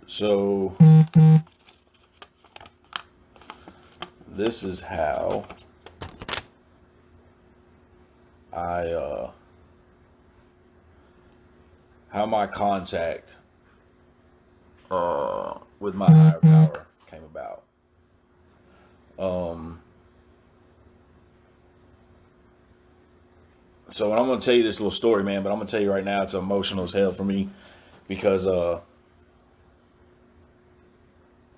So this is how I how my contact with my higher power came about. Um, so and I'm gonna tell you this little story, man, but I'm gonna tell you right now it's emotional as hell for me because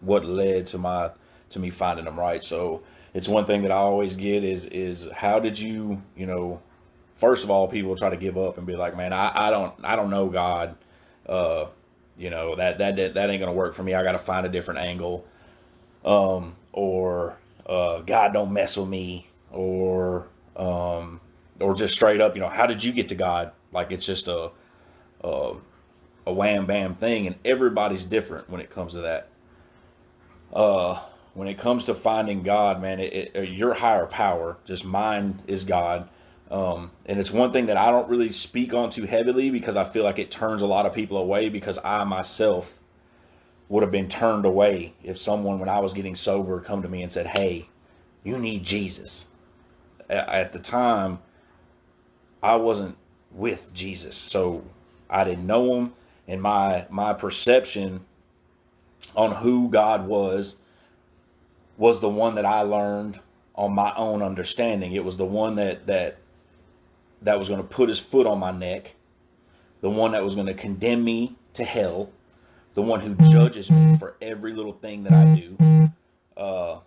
what led to me finding them, right. So it's one thing that I always get is how did you first of all, people try to give up and be like, man, I don't know God. Uh, that ain't gonna work for me. I gotta find a different angle. Or God don't mess with me, or just straight up, how did you get to God? Like it's just a, a wham bam thing, and everybody's different when it comes to that. When it comes to finding God, man, your higher power, just mine is God. And it's one thing that I don't really speak on too heavily because I feel like it turns a lot of people away because I myself would have been turned away if someone, when I was getting sober, come to me and said, hey, you need Jesus. At the time, I wasn't with Jesus, so I didn't know him, and my perception on who God was the one that I learned on my own understanding. It was the one that was going to put his foot on my neck, the one that was going to condemn me to hell, the one who judges me for every little thing that I do. Uh,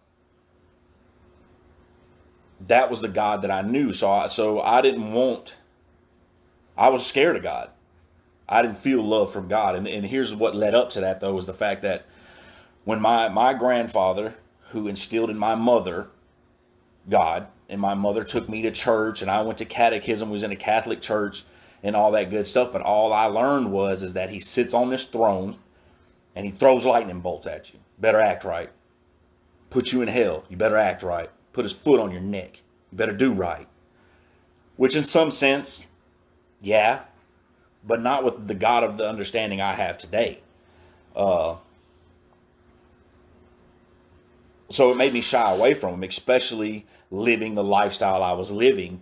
that was the God that I knew. So I didn't want. I was scared of God. I didn't feel love from God. And here's what led up to that, though, was the fact that when my grandfather, who instilled in my mother God, and my mother took me to church, and I went to catechism, was in a Catholic church, and all that good stuff. But all I learned is that he sits on this throne, and he throws lightning bolts at you. Better act right. Put you in hell. You better act right. Put his foot on your neck. You better do right. Which in some sense, yeah, but not with the God of the understanding I have today. Uh, so it made me shy away from him, especially living the lifestyle I was living,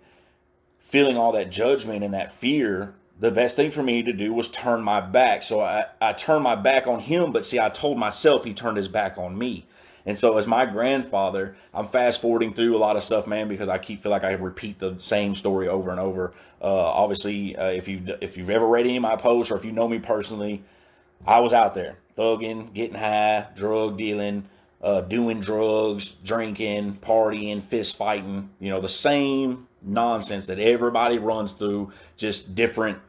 feeling all that judgment and that fear. The best thing for me to do was turn my back. So I turned my back on him, but see, I told myself he turned his back on me. And so as my grandfather, I'm fast forwarding through a lot of stuff, man, because I feel like I repeat the same story over and over. Obviously, if you've ever read any of my posts, or if you know me personally, I was out there thugging, getting high, drug dealing, doing drugs, drinking, partying, fist fighting. The same nonsense that everybody runs through, just different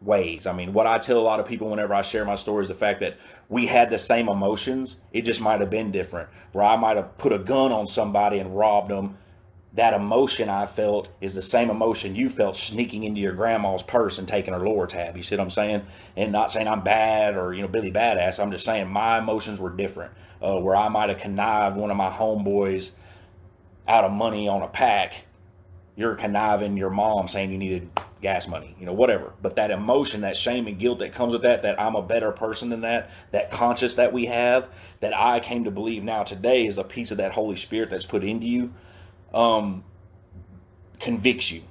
ways. I mean, what I tell a lot of people whenever I share my story is the fact that we had the same emotions. It just might have been different. Where I might have put a gun on somebody and robbed them. That emotion I felt is the same emotion you felt sneaking into your grandma's purse and taking her lower tab. You see what I'm saying? And not saying I'm bad or, Billy Badass. I'm just saying my emotions were different. Where I might have connived one of my homeboys out of money on a pack. You're conniving your mom saying you needed gas money, whatever. But that emotion, that shame and guilt that comes with that I'm a better person than that conscience that we have, that I came to believe now today is a piece of that Holy Spirit that's put into you, convicts you.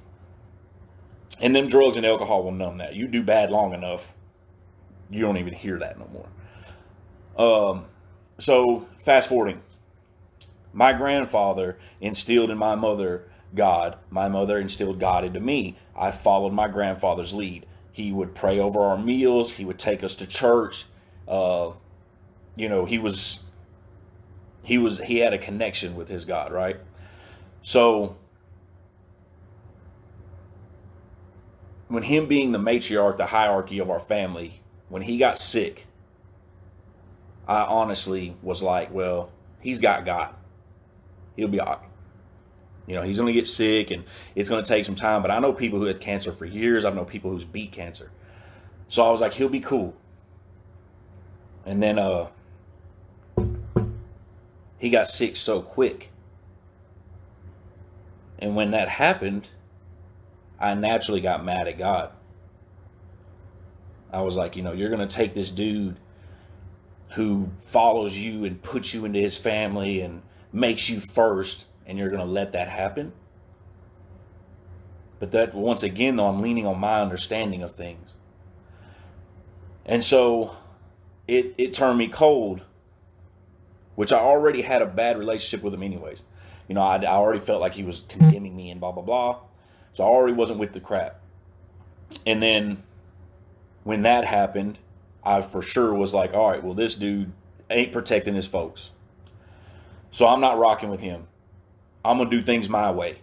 And them drugs and alcohol will numb that. You do bad long enough, you don't even hear that no more. So fast forwarding, my grandfather instilled in my mother God. My mother instilled God into me. I followed my grandfather's lead. He would pray over our meals. He would take us to church. He had a connection with his God, right? So when him being the matriarch, the hierarchy of our family, when he got sick, I honestly was like, well, he's got God. He'll be all right. He's going to get sick and it's going to take some time. But I know people who had cancer for years. I know people who's beat cancer. So I was like, he'll be cool. And then he got sick so quick. And when that happened, I naturally got mad at God. I was like, you're going to take this dude who follows you and puts you into his family and makes you first, and you're going to let that happen? But that, once again, though, I'm leaning on my understanding of things. And so it turned me cold, which I already had a bad relationship with him anyways. I already felt like he was condemning me and blah, blah, blah. So I already wasn't with the crap. And then when that happened, I for sure was like, all right, well, this dude ain't protecting his folks. So I'm not rocking with him. I'm going to do things my way.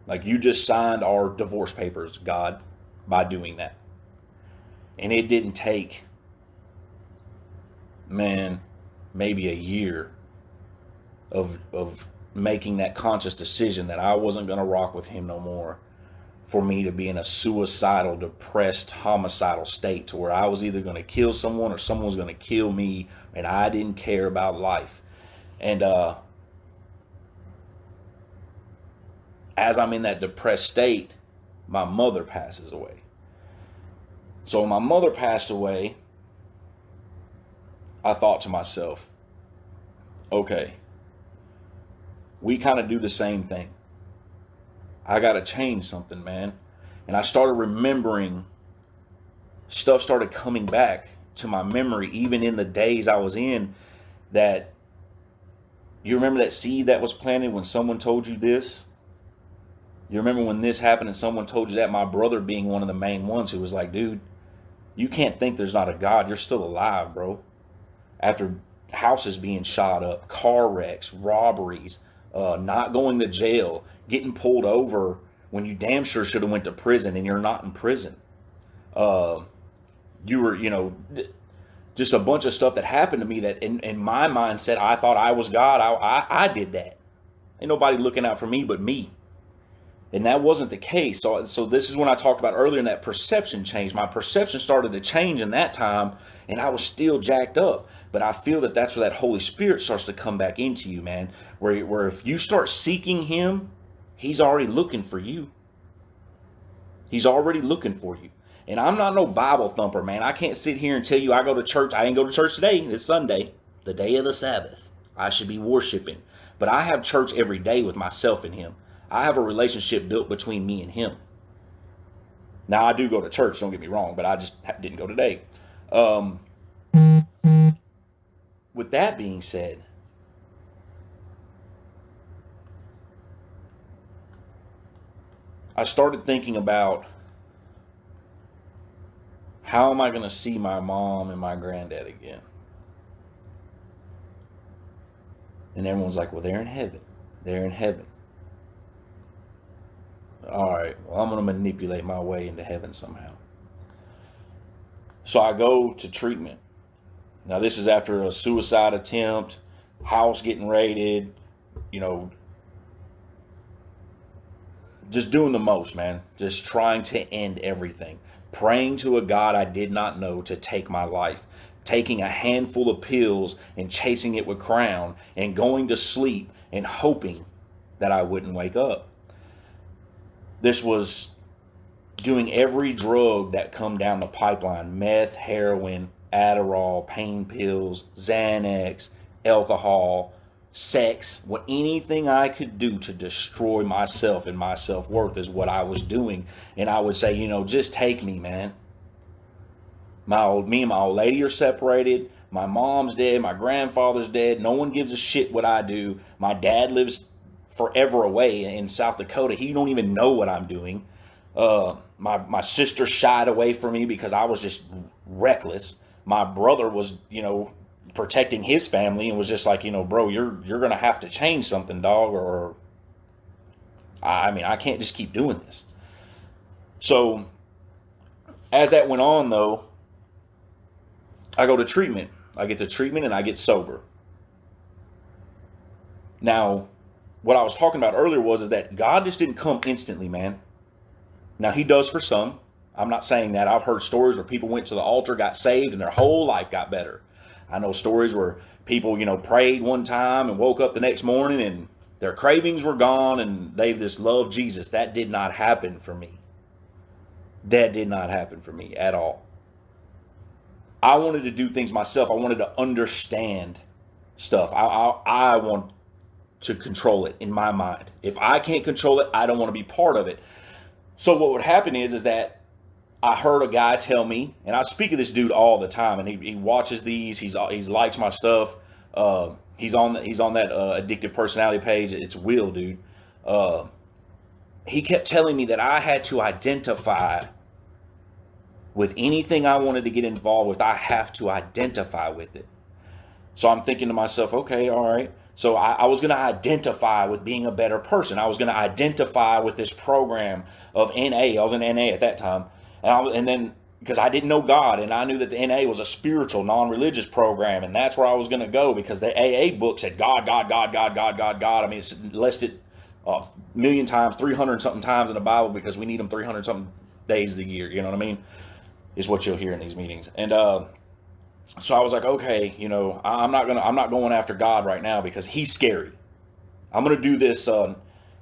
Like, you just signed our divorce papers, God, by doing that. And it didn't take, man, maybe a year of making that conscious decision that I wasn't going to rock with him no more, for me to be in a suicidal, depressed, homicidal state to where I was either going to kill someone or someone was going to kill me, and I didn't care about life. And as I'm in that depressed state, my mother passes away. So when my mother passed away, I thought to myself, okay, we kind of do the same thing. I got to change something, man. And I started remembering, stuff started coming back to my memory, even in the days I was in, that, you remember that seed that was planted when someone told you this? You remember when this happened and someone told you that? My brother being one of the main ones, who was like, dude, you can't think there's not a God. You're still alive, bro. After houses being shot up, car wrecks, robberies, not going to jail, getting pulled over when you damn sure should have went to prison, and you're not in prison. You were, just a bunch of stuff that happened to me that in my mindset, I thought I was God. I did that. Ain't nobody looking out for me but me. And that wasn't the case. So this is when I talked about earlier in that perception change. My perception started to change in that time, and I was still jacked up. But I feel that that's where that Holy Spirit starts to come back into you, man. Where if you start seeking Him, He's already looking for you. He's already looking for you. And I'm not no Bible thumper, man. I can't sit here and tell you I go to church. I ain't go to church today. It's Sunday, the day of the Sabbath. I should be worshiping. But I have church every day with myself and Him. I have a relationship built between me and Him. Now, I do go to church, don't get me wrong, but I just didn't go today. With that being said, I started thinking about, how am I going to see my mom and my granddad again? And everyone's like, well, they're in heaven. They're in heaven. All right, well, I'm going to manipulate my way into heaven somehow. So I go to treatment. Now, this is after a suicide attempt, house getting raided, just doing the most, man. Just trying to end everything. Praying to a God I did not know to take my life. Taking a handful of pills and chasing it with Crown, and going to sleep and hoping that I wouldn't wake up. This was doing every drug that come down the pipeline: meth, heroin, Adderall, pain pills, Xanax, alcohol, sex. Anything I could do to destroy myself and my self-worth is what I was doing. And I would say, just take me, man. Me and my old lady are separated. My mom's dead. My grandfather's dead. No one gives a shit what I do. My dad lives forever away in South Dakota. He don't even know what I'm doing. My sister shied away from me because I was just reckless. My brother was, protecting his family, and was just like, bro, you're going to have to change something, dog, or I can't just keep doing this. So as that went on, though, I go to treatment. I get to treatment and I get sober. Now, what I was talking about earlier is that God just didn't come instantly, man. Now, He does for some. I'm not saying that. I've heard stories where people went to the altar, got saved, and their whole life got better. I know stories where people, prayed one time and woke up the next morning and their cravings were gone and they just loved Jesus. That did not happen for me. That did not happen for me at all. I wanted to do things myself. I wanted to understand stuff. I want to control it in my mind. If I can't control it, I don't want to be part of it. So what would happen is that I heard a guy tell me, and I speak of this dude all the time, and he watches these. He likes my stuff. He's on that addictive personality page. It's Will, dude. He kept telling me that I had to identify with anything I wanted to get involved with. I have to identify with it. So I'm thinking to myself, okay, all right. So I was going to identify with being a better person. I was going to identify with this program of NA. I was in NA at that time. And then, because I didn't know God, and I knew that the NA was a spiritual, non-religious program, and that's where I was going to go, because the AA book said God, God, God, God, God, God, God. I mean, it's listed a million times, 300 something times in the Bible, because we need them 300 something days of the year. You know what I mean? Is what you'll hear in these meetings. And so I was like, okay, I'm not going after God right now because he's scary. I'm going to do this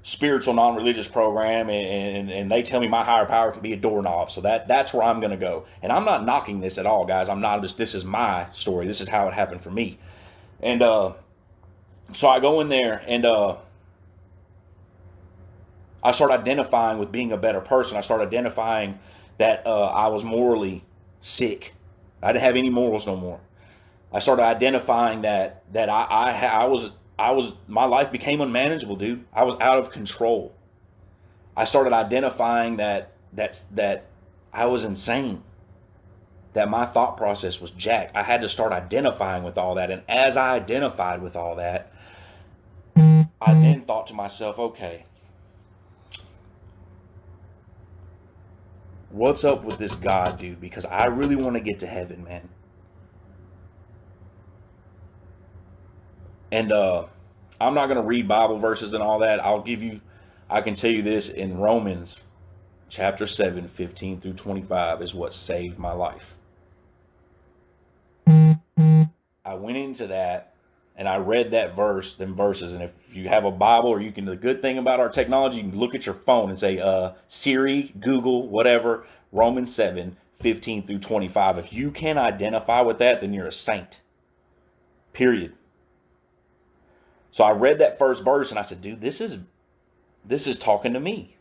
spiritual, non-religious program, and they tell me my higher power can be a doorknob. So that's where I'm going to go. And I'm not knocking this at all, guys. This is my story. This is how it happened for me. And so I go in there, and I start identifying with being a better person. I start identifying that I was morally sick. I didn't have any morals no more. I started identifying that I was my life became unmanageable, dude. I was out of control. I started identifying that I was insane. That my thought process was jacked. I had to start identifying with all that. And as I identified with all that, I then thought to myself, okay, what's up with this God, dude? Because I really want to get to heaven, man. And I'm not going to read Bible verses and all that. I can tell you this, in Romans chapter 7, 15 through 25 is what saved my life. I went into that and I read that them verses. And if you have a Bible, or the good thing about our technology, you can look at your phone and say, Siri, Google, whatever, Romans 7, 15 through 25. If you can identify with that, then you're a saint. Period. So I read that first verse and I said, dude, this is talking to me.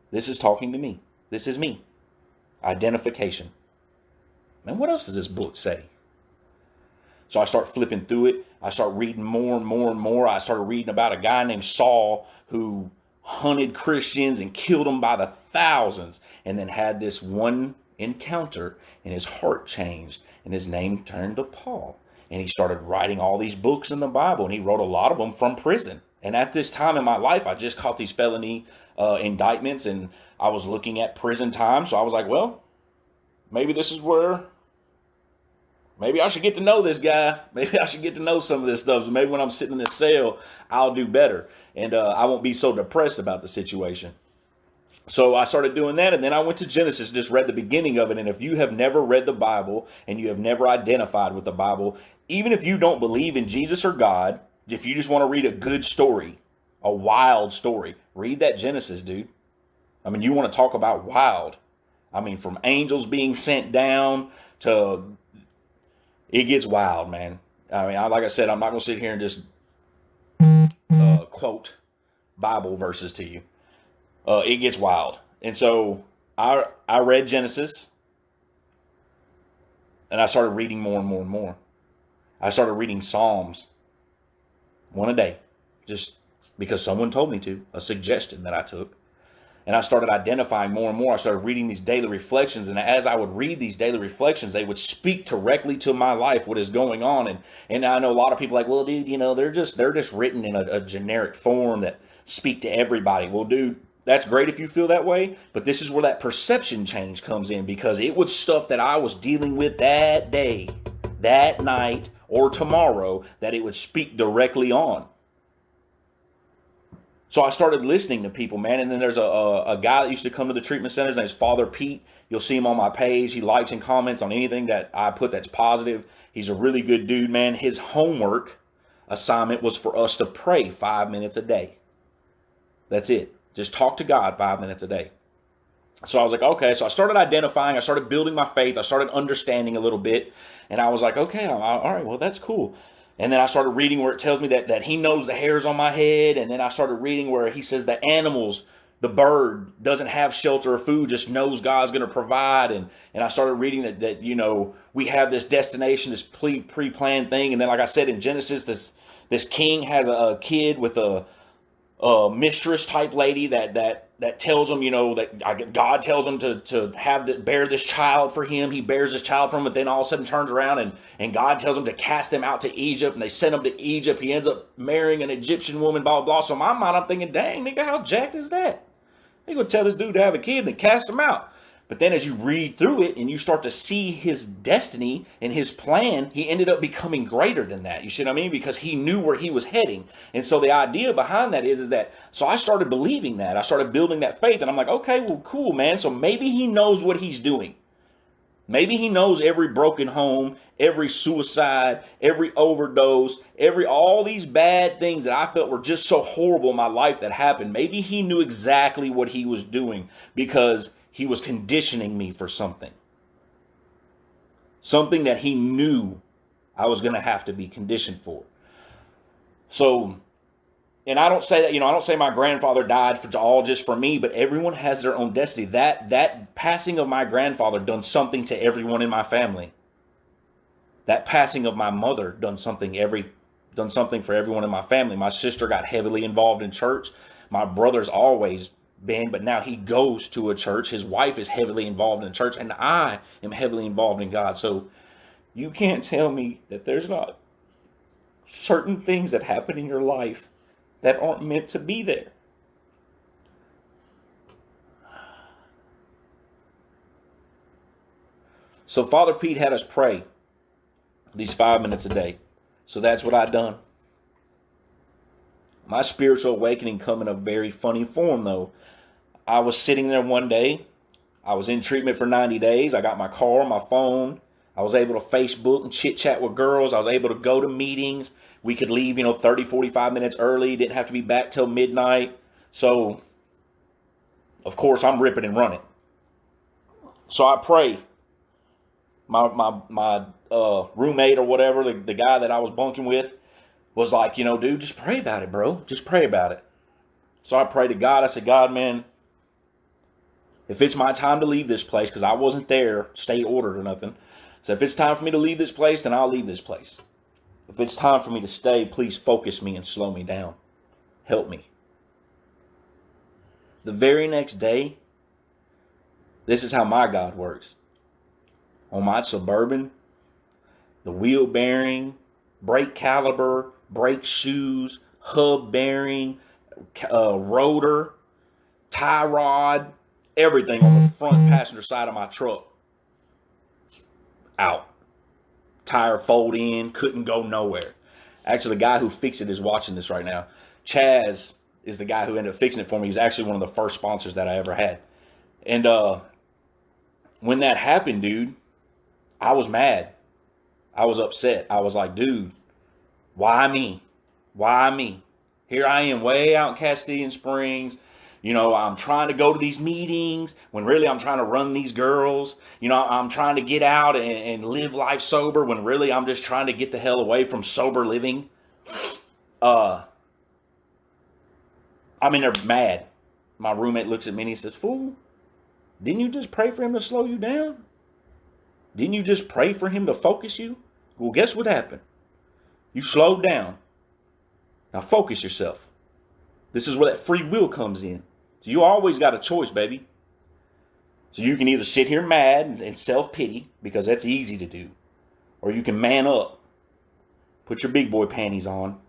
This is talking to me. This is me. Identification. Man, what else does this book say? So I start flipping through it. I start reading more and more and more. I started reading about a guy named Saul who hunted Christians and killed them by the thousands, and then had this one encounter and his heart changed and his name turned to Paul. And he started writing all these books in the Bible, and he wrote a lot of them from prison. And at this time in my life, I just caught these felony indictments, and I was looking at prison time. So I was like, well, maybe this is where, maybe I should get to know this guy. Maybe I should get to know some of this stuff. So maybe when I'm sitting in this cell, I'll do better. And I won't be so depressed about the situation. So I started doing that, and then I went to Genesis, just read the beginning of it. And if you have never read the Bible and you have never identified with the Bible, even if you don't believe in Jesus or God, if you just want to read a good story, a wild story, read that Genesis, dude. I mean, you want to talk about wild. I mean, from angels being sent down to, it gets wild, man. I mean, like I said, I'm not going to sit here and just quote Bible verses to you. It gets wild. And so I read Genesis, and I started reading more and more and more. I started reading Psalms, one a day, just because someone told me to, a suggestion that I took. And I started identifying more and more. I started reading these daily reflections. And as I would read these daily reflections, they would speak directly to my life, what is going on. And I know a lot of people are like, well, dude, they're just written in a generic form that speak to everybody. Well, dude, that's great if you feel that way. But this is where that perception change comes in, because it was stuff that I was dealing with that day, that night, or tomorrow, that it would speak directly on. So I started listening to people, man. And then there's a guy that used to come to the treatment centers. His name's Father Pete. You'll see him on my page. He likes and comments on anything that I put that's positive. He's a really good dude, man. His homework assignment was for us to pray 5 minutes a day. That's it. Just talk to God 5 minutes a day. So I was like, okay. So I started identifying. I started building my faith. I started understanding a little bit. And I was like, okay, all right, well, that's cool. And then I started reading where it tells me that he knows the hairs on my head. And then I started reading where he says the animals, the bird doesn't have shelter or food, just knows God's going to provide. And I started reading that we have this destination, this pre-planned thing. And then, like I said, in Genesis, this king has a kid with a mistress type lady that tells him, that God tells him to bear this child for him. He bears this child for him, but then all of a sudden turns around and God tells him to cast them out to Egypt, and they send him to Egypt. He ends up marrying an Egyptian woman, blah, blah, blah. So in my mind, I'm thinking, dang, nigga, how jacked is that? They gonna tell this dude to have a kid and then cast him out. But then as you read through it and you start to see his destiny and his plan, he ended up becoming greater than that. You see what I mean? Because he knew where he was heading. And so the idea behind that is that, so I started believing that. I started building that faith, and I'm like, okay, well, cool, man. So maybe he knows what he's doing. Maybe he knows every broken home, every suicide, every overdose, all these bad things that I felt were just so horrible in my life that happened. Maybe he knew exactly what he was doing because he was conditioning me for something. Something that he knew I was going to have to be conditioned for. So, and I don't say that, I don't say my grandfather died all just for me, but everyone has their own destiny. That passing of my grandfather done something to everyone in my family. That passing of my mother done something for everyone in my family. My sister got heavily involved in church. My brother's always been, but now he goes to a church. His wife is heavily involved in church, and I am heavily involved in God. So you can't tell me that there's not certain things that happen in your life that aren't meant to be there. So Father Pete had us pray these 5 minutes a day. So that's what I done. My spiritual awakening come in a very funny form, though. I was sitting there one day. I was in treatment for 90 days. I got my car, my phone. I was able to Facebook and chit chat with girls. I was able to go to meetings. We could leave, 30, 45 minutes early. Didn't have to be back till midnight. So, of course, I'm ripping and running. So I pray. My roommate or whatever, the guy that I was bunking with, was like, dude, just pray about it, bro. Just pray about it. So I prayed to God. I said, God, man, if it's my time to leave this place, because I wasn't there, state ordered or nothing. So if it's time for me to leave this place, then I'll leave this place. If it's time for me to stay, please focus me and slow me down. Help me. The very next day, this is how my God works. On my Suburban, the wheel bearing, brake caliber, brake shoes, hub bearing, rotor, tie rod, everything on the front passenger side of my truck out. Tire fold in, couldn't go nowhere. Actually, the guy who fixed it is watching this right now. Chaz is the guy who ended up fixing it for me. He's actually one of the first sponsors that I ever had. And when that happened, dude, I was mad. I was upset. I was like, dude, why me? Why me? Here I am way out in Castilian Springs. I'm trying to go to these meetings when really I'm trying to run these girls. I'm trying to get out and live life sober when really I'm just trying to get the hell away from sober living. I'm in there mad. My roommate looks at me and he says, fool, didn't you just pray for him to slow you down? Didn't you just pray for him to focus you? Well, guess what happened? You slowed down. Now focus yourself. This is where that free will comes in. So you always got a choice, baby. So you can either sit here mad and self-pity, because that's easy to do, or you can man up, put your big boy panties on,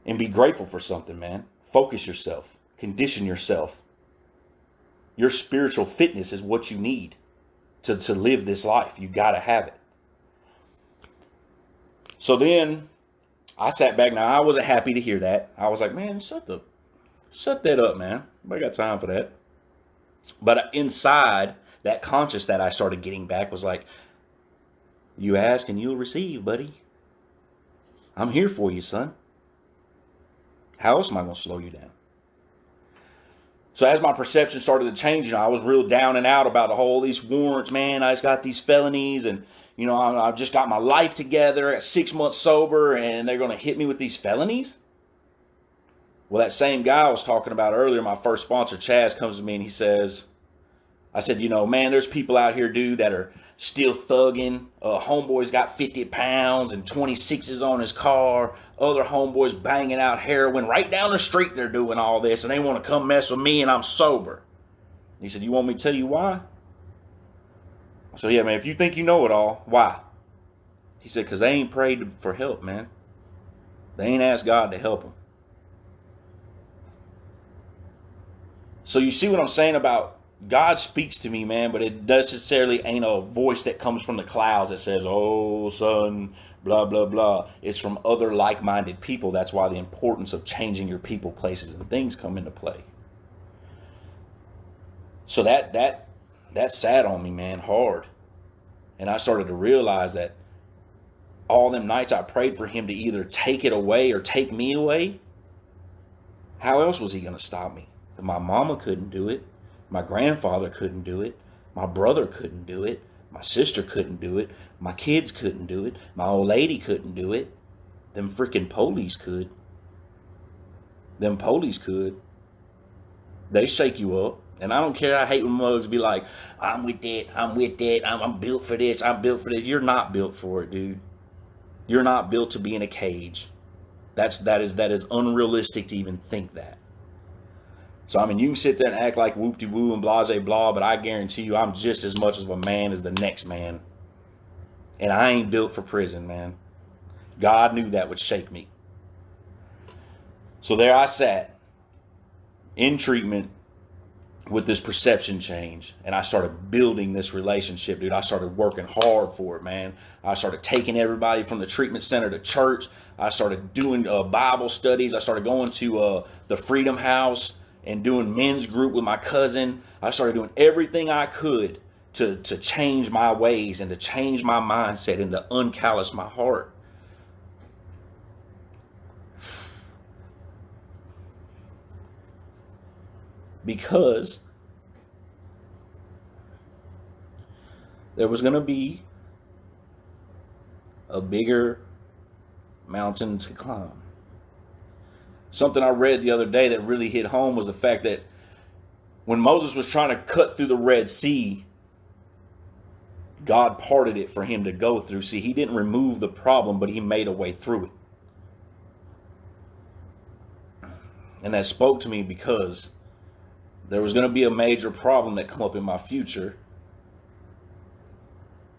and be grateful for something, man. Focus yourself. Condition yourself. Your spiritual fitness is what you need to live this life. You got to have it. So then I sat back. Now, I wasn't happy to hear that. I was like, man, shut that up, man. Nobody got time for that. But inside, that conscious that I started getting back was like, you ask and you'll receive, buddy. I'm here for you, son. How else am I going to slow you down? So as my perception started to change, I was real down and out about all these warrants, man. I just got these felonies, and I've just got my life together at 6 months sober, and they're going to hit me with these felonies. Well, that same guy I was talking about earlier, my first sponsor, Chaz, comes to me and he says, I said, man, there's people out here, dude, that are still thugging. Homeboy's got 50 pounds and 26s on his car. Other homeboys banging out heroin. Right down the street they're doing all this, and they want to come mess with me, and I'm sober. He said, you want me to tell you why? I said, yeah, man, if you think you know it all, why? He said, because they ain't prayed for help, man. They ain't asked God to help them. So you see what I'm saying about God speaks to me, man, but it necessarily ain't a voice that comes from the clouds that says, oh, son, blah, blah, blah. It's from other like-minded people. That's why the importance of changing your people, places, and things come into play. So that sat on me, man, hard. And I started to realize that all them nights I prayed for him to either take it away or take me away, how else was he going to stop me? My mama couldn't do it. My grandfather couldn't do it. My brother couldn't do it. My sister couldn't do it. My kids couldn't do it. My old lady couldn't do it. Them freaking police could. Them police could. They shake you up. And I don't care. I hate when mugs be like, I'm with that. I'm with that. I'm built for this. I'm built for this. You're not built for it, dude. You're not built to be in a cage. That is unrealistic to even think that. So, I mean, you can sit there and act like whoop-de-woo and blah-de-blah, but I guarantee you I'm just as much of a man as the next man. And I ain't built for prison, man. God knew that would shake me. So there I sat in treatment with this perception change, and I started building this relationship, dude. I started working hard for it, man. I started taking everybody from the treatment center to church. I started doing Bible studies. I started going to the Freedom House and doing men's group with my cousin. I started doing everything I could to change my ways and to change my mindset and to uncallous my heart. Because there was going to be a bigger mountain to climb. Something I read the other day that really hit home was the fact that when Moses was trying to cut through the Red Sea, God parted it for him to go through. See, he didn't remove the problem, but he made a way through it. And that spoke to me because there was going to be a major problem that come up in my future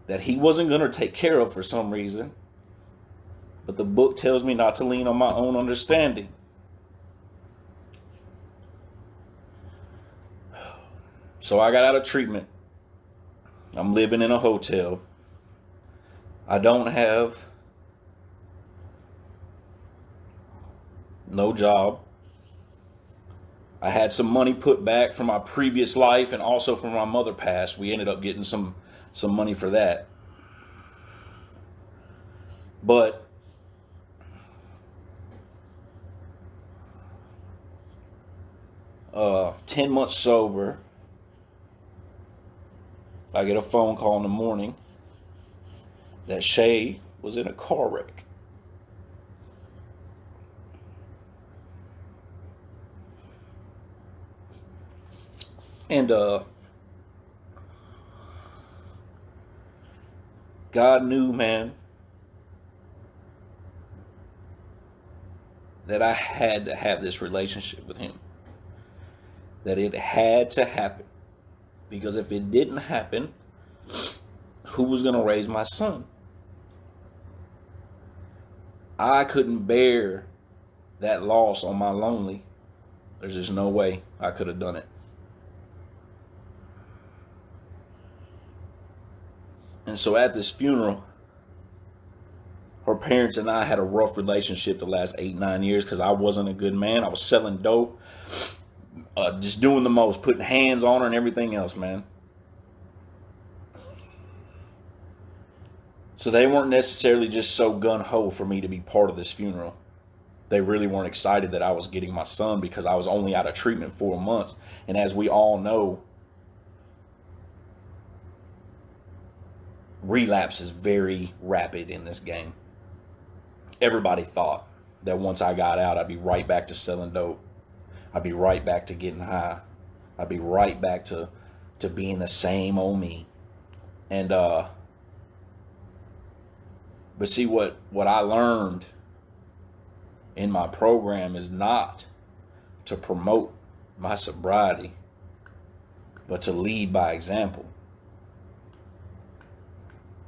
that he wasn't going to take care of for some reason. But the book tells me not to lean on my own understanding. So I got out of treatment. I'm living in a hotel. I don't have no job. I had some money put back from my previous life and also from my mother passed. We ended up getting some money for that. But uh, 10 months sober, I get a phone call in the morning that Shay was in a car wreck. And God knew, man, that I had to have this relationship with him. That it had to happen. Because if it didn't happen, who was going to raise my son? I couldn't bear that loss on my lonely. There's just no way I could have done it. And so at this funeral, her parents and I had a rough relationship the last 8-9 years because I wasn't a good man. I was selling dope, just doing the most, putting hands on her and everything else, man. So they weren't necessarily just so gung-ho for me to be part of this funeral. They really weren't excited that I was getting my son because I was only out of treatment 4 months. And as we all know, relapse is very rapid in this game. Everybody thought that once I got out, I'd be right back to selling dope. I'd be right back to getting high. I'd be right back to being the same old me. And but see, what I learned in my program is not to promote my sobriety, but to lead by example.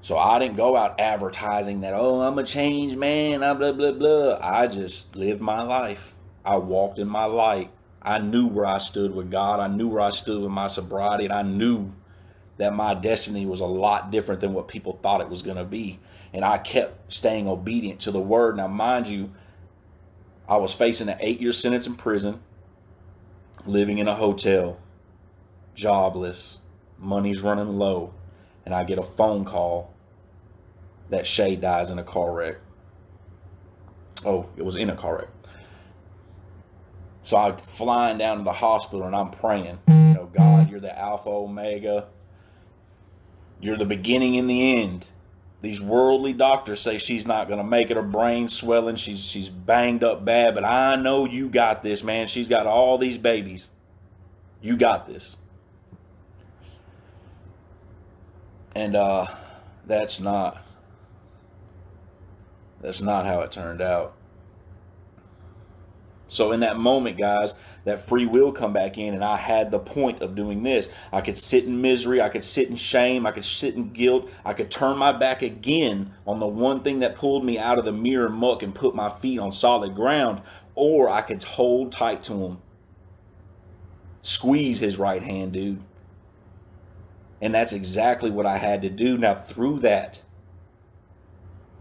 So I didn't go out advertising that, oh, I'm a changed man, blah, blah, blah. I just lived my life. I walked in my light. I knew where I stood with God. I knew where I stood with my sobriety. And I knew that my destiny was a lot different than what people thought it was going to be. And I kept staying obedient to the word. Now, mind you, I was facing an 8-year sentence in prison, living in a hotel, jobless, money's running low, and I get a phone call that Shay dies in a car wreck. Oh, it was in a car wreck. So I'm flying down to the hospital and I'm praying, God, you're the Alpha Omega. You're the beginning and the end. These worldly doctors say she's not going to make it. Her brain swelling. She's banged up bad. But I know you got this, man. She's got all these babies. You got this. And that's not how it turned out. So in that moment, guys, that free will come back in, and I had the point of doing this. I could sit in misery, I could sit in shame, I could sit in guilt, I could turn my back again on the one thing that pulled me out of the mirror muck and put my feet on solid ground, or I could hold tight to him. Squeeze his right hand, dude. And that's exactly what I had to do. Now, through that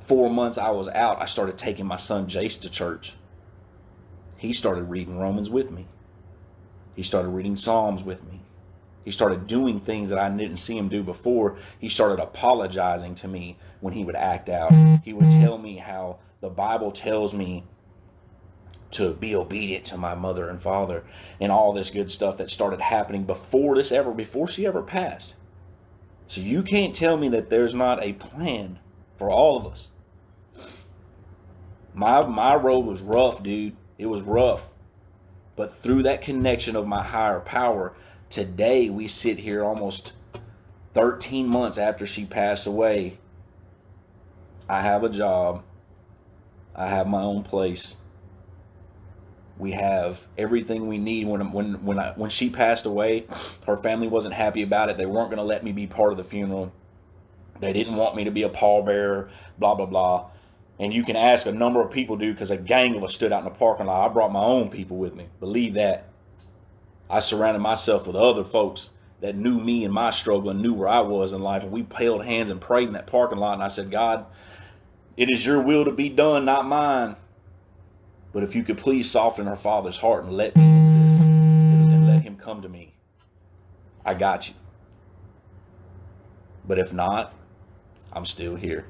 4 months I was out, I started taking my son Jace to church. He started reading Romans with me. He started reading Psalms with me. He started doing things that I didn't see him do before. He started apologizing to me when he would act out. He would tell me how the Bible tells me to be obedient to my mother and father, and all this good stuff that started happening before she ever passed. So you can't tell me that there's not a plan for all of us. My road was rough, dude. It was rough. But through that connection of my higher power, today we sit here almost 13 months after she passed away. I have a job. I have my own place. We have everything we need. When she passed away, her family wasn't happy about it. They weren't going to let me be part of the funeral. They didn't want me to be a pallbearer, blah, blah, blah. And you can ask a number of people, dude, because a gang of us stood out in the parking lot. I brought my own people with me. Believe that. I surrounded myself with other folks that knew me and my struggle and knew where I was in life. And we held hands and prayed in that parking lot. And I said, God, it is your will to be done, not mine. But if you could please soften her father's heart and let me into this, and let him come to me, I got you. But if not, I'm still here.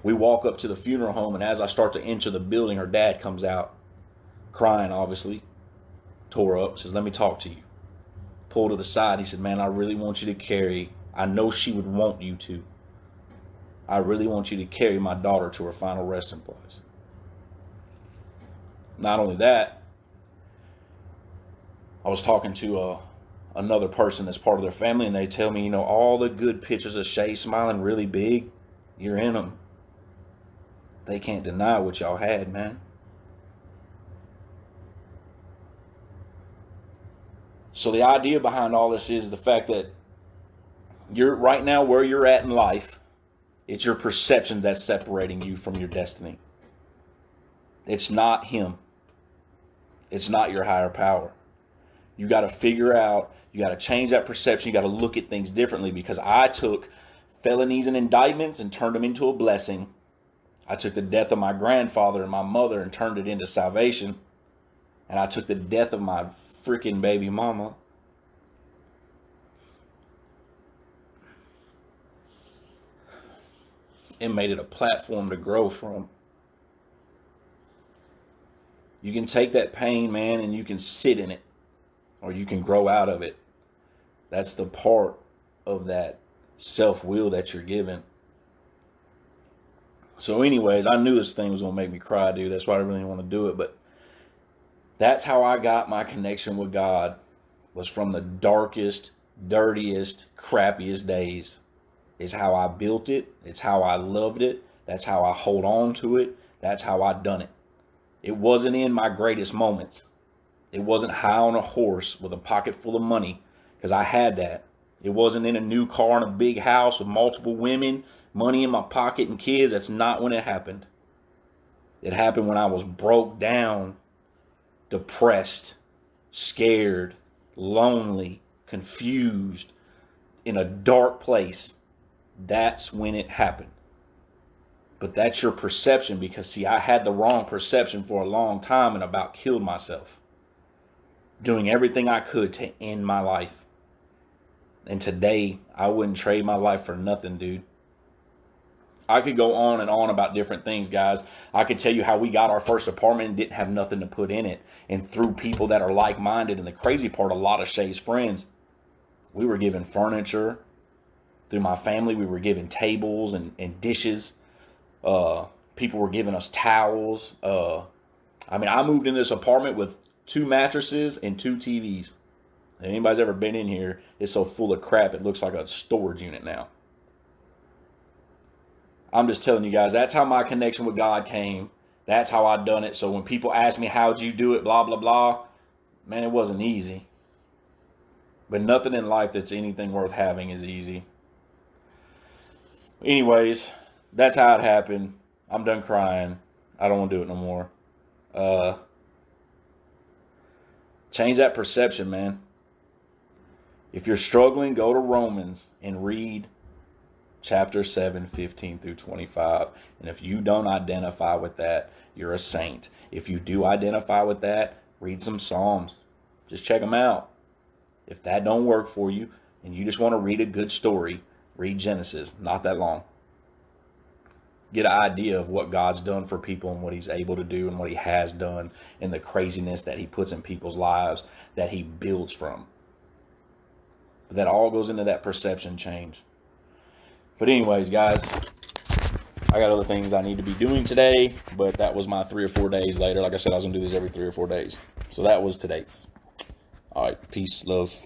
We walk up to the funeral home, and as I start to enter the building, her dad comes out, crying, obviously, tore up, says, let me talk to you. Pulled to the side. He said, man, I really want you to carry, I know she would want you to. I really want you to carry my daughter to her final resting place. Not only that, I was talking to another person that's part of their family, and they tell me, all the good pictures of Shay smiling really big, you're in them. They can't deny what y'all had, man. So the idea behind all this is the fact that you're right now where you're at in life. It's your perception that's separating you from your destiny. It's not him. It's not your higher power. You got to figure out, you got to change that perception. You got to look at things differently, because I took felonies and indictments and turned them into a blessing. I took the death of my grandfather and my mother and turned it into salvation. And I took the death of my freaking baby mama and made it a platform to grow from. You can take that pain, man, and you can sit in it, or you can grow out of it. That's the part of that self-will that you're given. So anyways, I knew this thing was going to make me cry, dude. That's why I really didn't want to do it. But that's how I got my connection with God, was from the darkest, dirtiest, crappiest days. Is how I built it. It's how I loved it. That's how I hold on to it. That's how I done it. It wasn't in my greatest moments. It wasn't high on a horse with a pocket full of money, because I had that. It wasn't in a new car and a big house with multiple women, money in my pocket and kids. That's not when it happened. It happened when I was broke down, depressed, scared, lonely, confused, in a dark place. That's when it happened. But that's your perception, because see, I had the wrong perception for a long time and about killed myself, doing everything I could to end my life. And today, I wouldn't trade my life for nothing, dude. I could go on and on about different things, guys. I could tell you how we got our first apartment and didn't have nothing to put in it. And through people that are like-minded, and the crazy part, a lot of Shay's friends, we were given furniture. Through my family, we were given tables and dishes. People were giving us towels. I moved in this apartment with 2 mattresses and 2 TVs. If anybody's ever been in here, it's so full of crap, it looks like a storage unit now. I'm just telling you guys, that's how my connection with God came. That's how I done it. So when people ask me, how'd you do it, blah, blah, blah, man, it wasn't easy. But nothing in life that's anything worth having is easy. Anyways, that's how it happened. I'm done crying. I don't want to do it no more. Change that perception, man. If you're struggling, go to Romans and read chapter 7, 15 through 25. And if you don't identify with that, you're a saint. If you do identify with that, read some Psalms. Just check them out. If that don't work for you and you just want to read a good story, read Genesis. Not that long. Get an idea of what God's done for people and what he's able to do and what he has done, and the craziness that he puts in people's lives that he builds from. But that all goes into that perception change. But anyways, guys, I got other things I need to be doing today, but that was my 3 or 4 days later. Like I said, I was going to do this every 3 or 4 days. So that was today's. All right, peace, love.